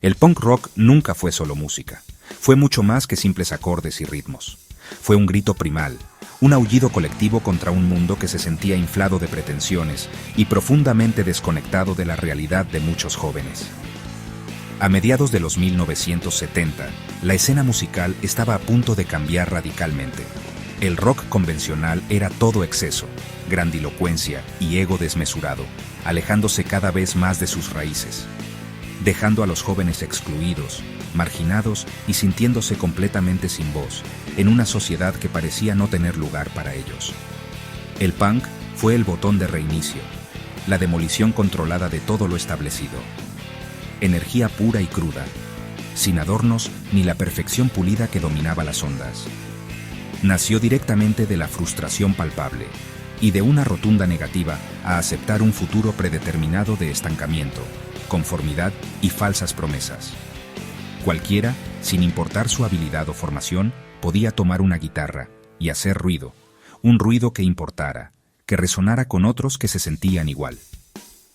El punk rock nunca fue solo música. Fue mucho más que simples acordes y ritmos. Fue un grito primal, un aullido colectivo contra un mundo que se sentía inflado de pretensiones y profundamente desconectado de la realidad de muchos jóvenes. A mediados de los 1970, la escena musical estaba a punto de cambiar radicalmente. El rock convencional era todo exceso, grandilocuencia y ego desmesurado, alejándose cada vez más de sus raíces, dejando a los jóvenes excluidos, marginados y sintiéndose completamente sin voz, en una sociedad que parecía no tener lugar para ellos. El punk fue el botón de reinicio, la demolición controlada de todo lo establecido. Energía pura y cruda, sin adornos ni la perfección pulida que dominaba las ondas. Nació directamente de la frustración palpable y de una rotunda negativa a aceptar un futuro predeterminado de estancamiento, conformidad y falsas promesas. Cualquiera, sin importar su habilidad o formación, podía tomar una guitarra y hacer ruido, un ruido que importara, que resonara con otros que se sentían igual.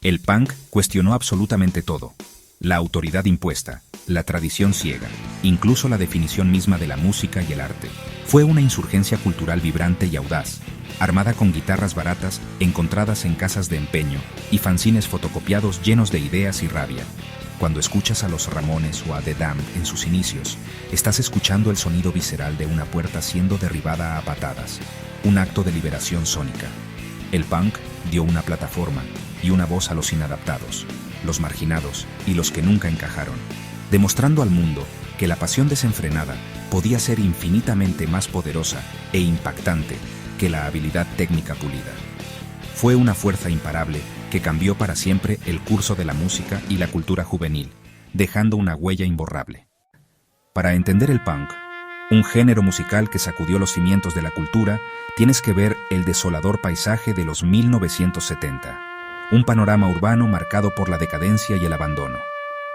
El punk cuestionó absolutamente todo: la autoridad impuesta, la tradición ciega, incluso la definición misma de la música y el arte. Fue una insurgencia cultural vibrante y audaz, armada con guitarras baratas encontradas en casas de empeño y fanzines fotocopiados llenos de ideas y rabia. Cuando escuchas a los Ramones o a The Damned en sus inicios, estás escuchando el sonido visceral de una puerta siendo derribada a patadas, un acto de liberación sónica. El punk dio una plataforma y una voz a los inadaptados, los marginados y los que nunca encajaron, demostrando al mundo que la pasión desenfrenada podía ser infinitamente más poderosa e impactante que la habilidad técnica pulida. Fue una fuerza imparable que cambió para siempre el curso de la música y la cultura juvenil, dejando una huella imborrable. Para entender el punk, un género musical que sacudió los cimientos de la cultura, tienes que ver el desolador paisaje de los 1970. Un panorama urbano marcado por la decadencia y el abandono.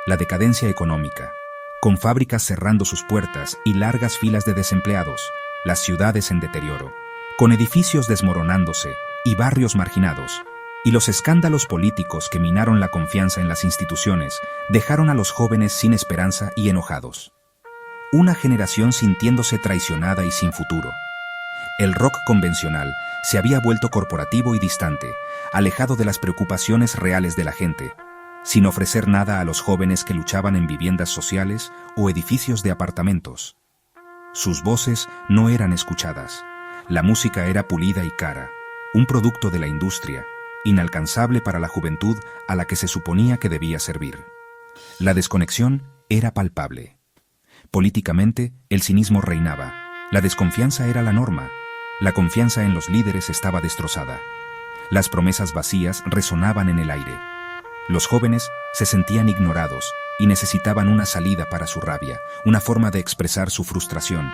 La decadencia económica, con fábricas cerrando sus puertas y largas filas de desempleados, las ciudades en deterioro, con edificios desmoronándose y barrios marginados, y los escándalos políticos que minaron la confianza en las instituciones dejaron a los jóvenes sin esperanza y enojados. Una generación sintiéndose traicionada y sin futuro. El rock convencional se había vuelto corporativo y distante, alejado de las preocupaciones reales de la gente, sin ofrecer nada a los jóvenes que luchaban en viviendas sociales o edificios de apartamentos. Sus voces no eran escuchadas. La música era pulida y cara, un producto de la industria, inalcanzable para la juventud a la que se suponía que debía servir. La desconexión era palpable. Políticamente, el cinismo reinaba. La desconfianza era la norma. La confianza en los líderes estaba destrozada. Las promesas vacías resonaban en el aire. Los jóvenes se sentían ignorados y necesitaban una salida para su rabia, una forma de expresar su frustración.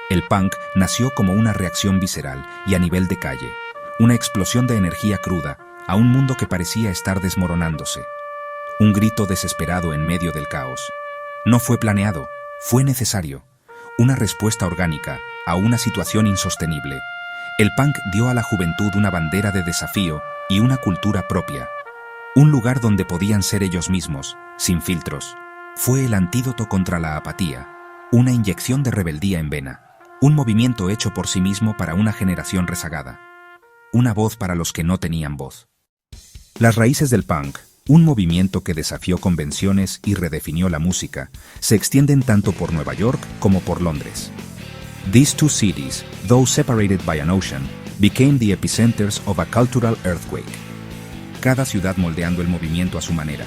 El punk nació como una reacción visceral y a nivel de calle, una explosión de energía cruda a un mundo que parecía estar desmoronándose. Un grito desesperado en medio del caos. No fue planeado, fue necesario. Una respuesta orgánica a una situación insostenible. El punk dio a la juventud una bandera de desafío y una cultura propia. Un lugar donde podían ser ellos mismos, sin filtros. Fue el antídoto contra la apatía, una inyección de rebeldía en vena, un movimiento hecho por sí mismo para una generación rezagada. Una voz para los que no tenían voz. Las raíces del punk, un movimiento que desafió convenciones y redefinió la música, se extienden tanto por Nueva York como por Londres. These two cities, though separated by an ocean, became the epicenters of a cultural earthquake. Cada ciudad moldeando el movimiento a su manera,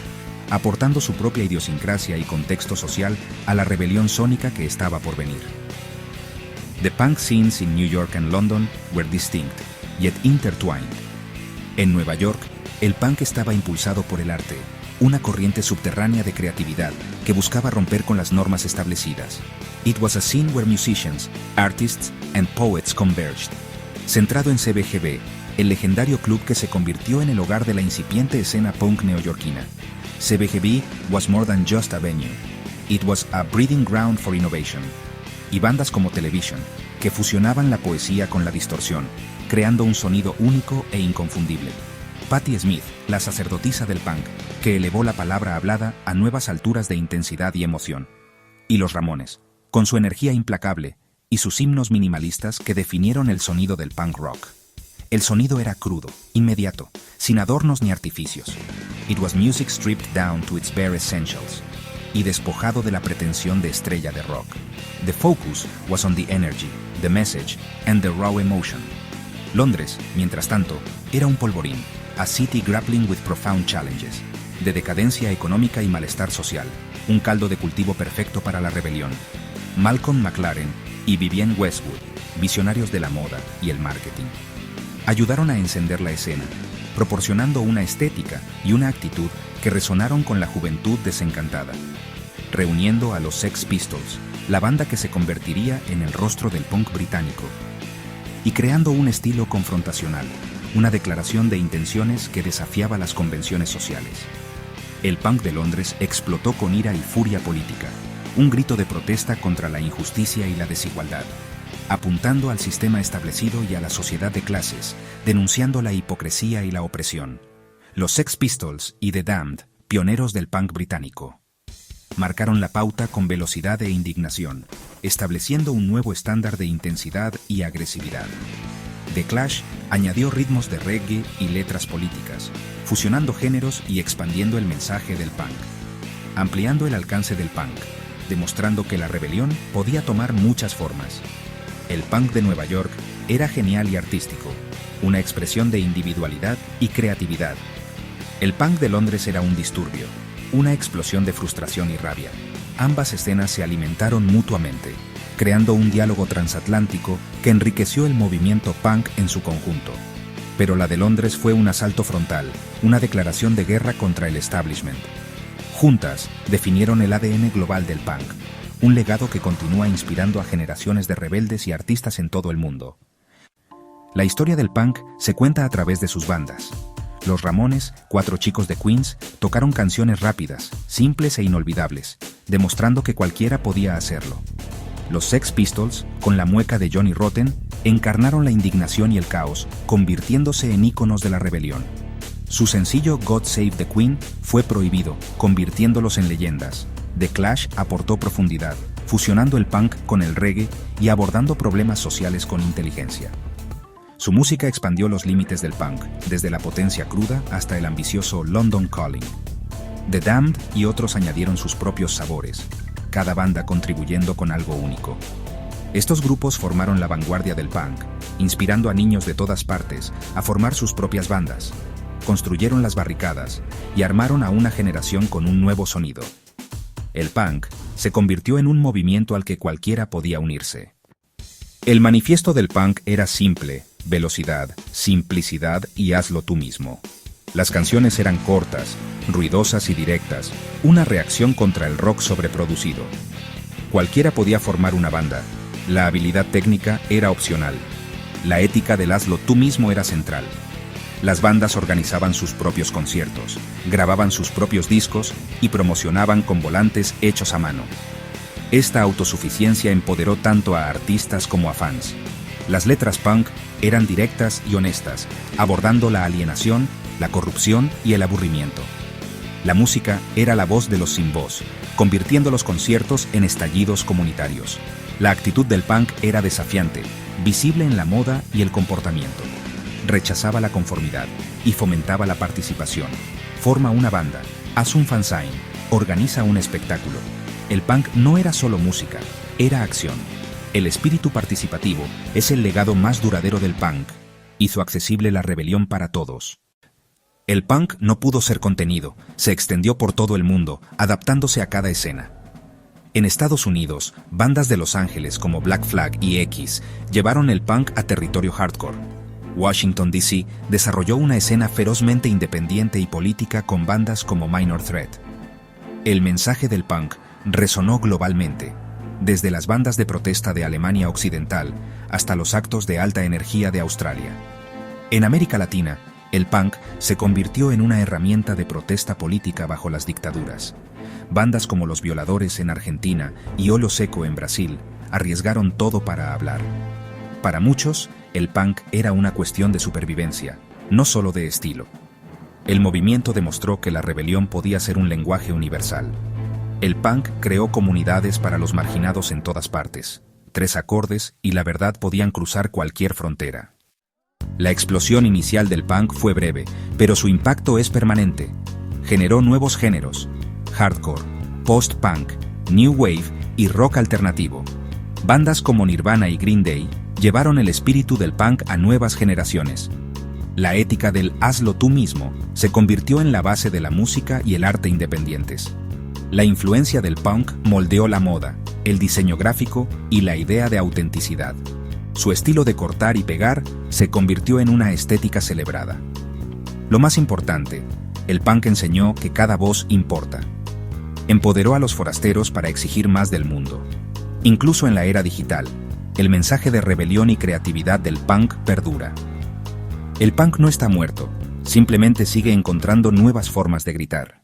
aportando su propia idiosincrasia y contexto social a la rebelión sónica que estaba por venir. The punk scenes in New York and London were distinct, yet intertwined. En Nueva York, el punk estaba impulsado por el arte, una corriente subterránea de creatividad que buscaba romper con las normas establecidas. It was a scene where musicians, artists and poets converged. Centrado en CBGB, el legendario club que se convirtió en el hogar de la incipiente escena punk neoyorquina. CBGB was more than just a venue. It was a breeding ground for innovation. Y bandas como Television, que fusionaban la poesía con la distorsión, creando un sonido único e inconfundible. Patti Smith, la sacerdotisa del punk, que elevó la palabra hablada a nuevas alturas de intensidad y emoción. Y los Ramones, con su energía implacable y sus himnos minimalistas que definieron el sonido del punk rock. El sonido era crudo, inmediato, sin adornos ni artificios. It was music stripped down to its bare essentials, y despojado de la pretensión de estrella de rock. The focus was on the energy, the message, and the raw emotion. Londres, mientras tanto, era un polvorín, a city grappling with profound challenges, de decadencia económica y malestar social, un caldo de cultivo perfecto para la rebelión. Malcolm McLaren y Vivienne Westwood, visionarios de la moda y el marketing, ayudaron a encender la escena, proporcionando una estética y una actitud que resonaron con la juventud desencantada, reuniendo a los Sex Pistols, la banda que se convertiría en el rostro del punk británico, y creando un estilo confrontacional, una declaración de intenciones que desafiaba las convenciones sociales. El punk de Londres explotó con ira y furia política, un grito de protesta contra la injusticia y la desigualdad, apuntando al sistema establecido y a la sociedad de clases, denunciando la hipocresía y la opresión. Los Sex Pistols y The Damned, pioneros del punk británico, marcaron la pauta con velocidad e indignación, estableciendo un nuevo estándar de intensidad y agresividad. The Clash añadió ritmos de reggae y letras políticas, fusionando géneros y expandiendo el mensaje del punk, ampliando el alcance del punk, demostrando que la rebelión podía tomar muchas formas. El punk de Nueva York era genial y artístico, una expresión de individualidad y creatividad. El punk de Londres era un disturbio, una explosión de frustración y rabia. Ambas escenas se alimentaron mutuamente, creando un diálogo transatlántico que enriqueció el movimiento punk en su conjunto. Pero la de Londres fue un asalto frontal, una declaración de guerra contra el establishment. Juntas, definieron el ADN global del punk, un legado que continúa inspirando a generaciones de rebeldes y artistas en todo el mundo. La historia del punk se cuenta a través de sus bandas. Los Ramones, 4 chicos de Queens, tocaron canciones rápidas, simples e inolvidables, demostrando que cualquiera podía hacerlo. Los Sex Pistols, con la mueca de Johnny Rotten, encarnaron la indignación y el caos, convirtiéndose en íconos de la rebelión. Su sencillo God Save the Queen fue prohibido, convirtiéndolos en leyendas. The Clash aportó profundidad, fusionando el punk con el reggae y abordando problemas sociales con inteligencia. Su música expandió los límites del punk, desde la potencia cruda hasta el ambicioso London Calling. The Damned y otros añadieron sus propios sabores, cada banda contribuyendo con algo único. Estos grupos formaron la vanguardia del punk, inspirando a niños de todas partes a formar sus propias bandas. Construyeron las barricadas y armaron a una generación con un nuevo sonido. El punk se convirtió en un movimiento al que cualquiera podía unirse. El manifiesto del punk era simple: velocidad, simplicidad y hazlo tú mismo. Las canciones eran cortas, ruidosas y directas, una reacción contra el rock sobreproducido. Cualquiera podía formar una banda. La habilidad técnica era opcional. La ética del hazlo tú mismo era central. Las bandas organizaban sus propios conciertos, grababan sus propios discos y promocionaban con volantes hechos a mano. Esta autosuficiencia empoderó tanto a artistas como a fans. Las letras punk eran directas y honestas, abordando la alienación, la corrupción y el aburrimiento. La música era la voz de los sin voz, convirtiendo los conciertos en estallidos comunitarios. La actitud del punk era desafiante, visible en la moda y el comportamiento. Rechazaba la conformidad y fomentaba la participación. Forma una banda, haz un fanzine, organiza un espectáculo. El punk no era solo música, era acción. El espíritu participativo es el legado más duradero del punk. Hizo accesible la rebelión para todos. El punk no pudo ser contenido, se extendió por todo el mundo, adaptándose a cada escena. En Estados Unidos, bandas de Los Ángeles como Black Flag y X llevaron el punk a territorio hardcore. Washington, D.C. desarrolló una escena ferozmente independiente y política con bandas como Minor Threat. El mensaje del punk resonó globalmente, desde las bandas de protesta de Alemania Occidental hasta los actos de alta energía de Australia. En América Latina, el punk se convirtió en una herramienta de protesta política bajo las dictaduras. Bandas como Los Violadores en Argentina y Olo Seco en Brasil arriesgaron todo para hablar. Para muchos, el punk era una cuestión de supervivencia, no solo de estilo. El movimiento demostró que la rebelión podía ser un lenguaje universal. El punk creó comunidades para los marginados en todas partes. 3 acordes y la verdad podían cruzar cualquier frontera. La explosión inicial del punk fue breve, pero su impacto es permanente. Generó nuevos géneros: hardcore, post-punk, new wave y rock alternativo. Bandas como Nirvana y Green Day llevaron el espíritu del punk a nuevas generaciones. La ética del hazlo tú mismo se convirtió en la base de la música y el arte independientes. La influencia del punk moldeó la moda, el diseño gráfico y la idea de autenticidad. Su estilo de cortar y pegar se convirtió en una estética celebrada. Lo más importante, el punk enseñó que cada voz importa. Empoderó a los forasteros para exigir más del mundo. Incluso en la era digital, el mensaje de rebelión y creatividad del punk perdura. El punk no está muerto, simplemente sigue encontrando nuevas formas de gritar.